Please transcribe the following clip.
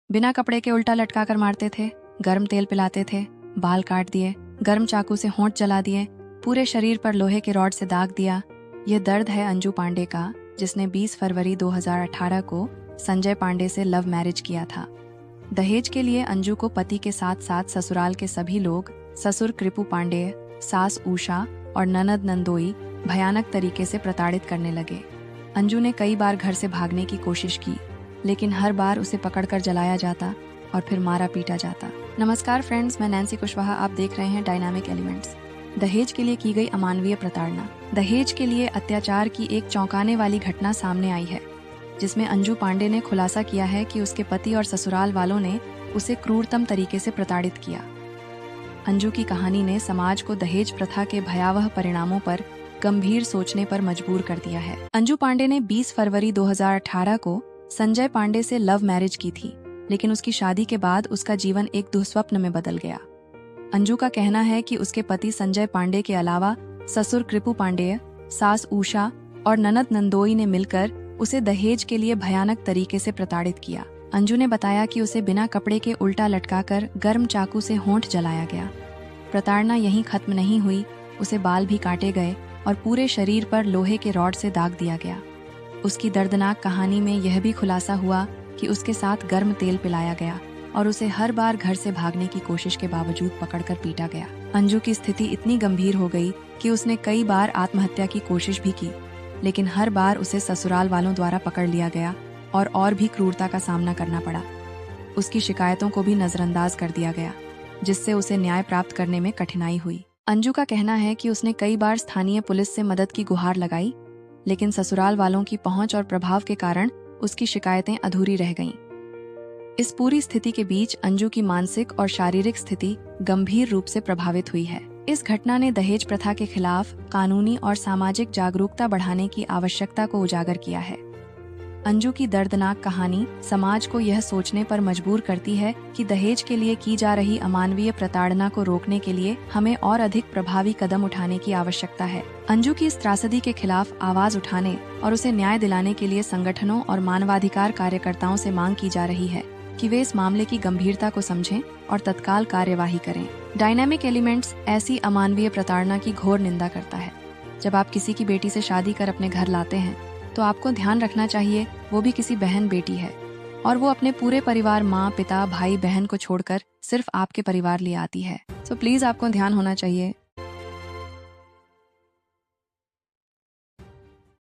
बिना कपड़े के उल्टा लटका कर मारते थे, गर्म तेल पिलाते थे, बाल काट दिए, गर्म चाकू से होंठ जला दिए, पूरे शरीर पर लोहे के रॉड से दाग दिया। ये दर्द है अंजू पांडे का, जिसने 20 फरवरी 2018 को संजय पांडे से लव मैरिज किया था। दहेज के लिए अंजू को पति के साथ साथ ससुराल के सभी लोग, ससुर कृपू पांडे, सास उषा और ननद नंदोई भयानक तरीके से प्रताड़ित करने लगे। अंजू ने कई बार घर से भागने की कोशिश की, लेकिन हर बार उसे पकड़कर जलाया जाता और फिर मारा पीटा जाता। नमस्कार फ्रेंड्स, मैं नैन्सी कुशवाहा, आप देख रहे हैं डायनामिक एलिमेंट्स। दहेज के लिए की गई अमानवीय प्रताड़ना। दहेज के लिए अत्याचार की एक चौंकाने वाली घटना सामने आई है, जिसमें अंजू पांडे ने खुलासा किया है कि उसके पति और ससुराल वालों ने उसे क्रूरतम तरीके से प्रताड़ित किया। अंजू की कहानी ने समाज को दहेज प्रथा के भयावह परिणामों पर गंभीर सोचने पर मजबूर कर दिया है। अंजू पांडे ने 20 फरवरी 2018 को संजय पांडे से लव मैरिज की थी, लेकिन उसकी शादी के बाद उसका जीवन एक दुःस्वप्न में बदल गया। अंजू का कहना है कि उसके पति संजय पांडे के अलावा ससुर कृपू पांडे, सास उषा और ननद नंदोई ने मिलकर उसे दहेज के लिए भयानक तरीके से प्रताड़ित किया। अंजू ने बताया कि उसे बिना कपड़े के उल्टा लटकाकर गर्म चाकू से होंठ जलाया गया। प्रताड़ना यहीं खत्म नहीं हुई, उसे बाल भी काटे गए और पूरे शरीर पर लोहे के रॉड से दाग दिया गया। उसकी दर्दनाक कहानी में यह भी खुलासा हुआ कि उसके साथ गर्म तेल पिलाया गया और उसे हर बार घर से भागने की कोशिश के बावजूद पकड़कर पीटा गया। अंजू की स्थिति इतनी गंभीर हो गई कि उसने कई बार आत्महत्या की कोशिश भी की, लेकिन हर बार उसे ससुराल वालों द्वारा पकड़ लिया गया और भी क्रूरता का सामना करना पड़ा। उसकी शिकायतों को भी नजरअंदाज कर दिया गया, जिससे उसे न्याय प्राप्त करने में कठिनाई हुई। अंजू का कहना है कि उसने कई बार स्थानीय पुलिस से मदद की गुहार लगाई, लेकिन ससुराल वालों की पहुंच और प्रभाव के कारण उसकी शिकायतें अधूरी रह गईं। इस पूरी स्थिति के बीच अंजू की मानसिक और शारीरिक स्थिति गंभीर रूप से प्रभावित हुई है। इस घटना ने दहेज प्रथा के खिलाफ कानूनी और सामाजिक जागरूकता बढ़ाने की आवश्यकता को उजागर किया है। अंजू की दर्दनाक कहानी समाज को यह सोचने पर मजबूर करती है कि दहेज के लिए की जा रही अमानवीय प्रताड़ना को रोकने के लिए हमें और अधिक प्रभावी कदम उठाने की आवश्यकता है। अंजू की इस त्रासदी के खिलाफ आवाज उठाने और उसे न्याय दिलाने के लिए संगठनों और मानवाधिकार कार्यकर्ताओं से मांग की जा रही है कि वे इस मामले की गंभीरता को समझें और तत्काल कार्यवाही करें। डायनामिक एलिमेंट्स ऐसी अमानवीय प्रताड़ना की घोर निंदा करता है। जब आप किसी की बेटी से शादी कर अपने घर लाते हैं, तो आपको ध्यान रखना चाहिए वो भी किसी बहन बेटी है और वो अपने पूरे परिवार, माँ पिता भाई बहन को छोड़कर सिर्फ आपके परिवार लिए आती है। सो प्लीज आपको ध्यान होना चाहिए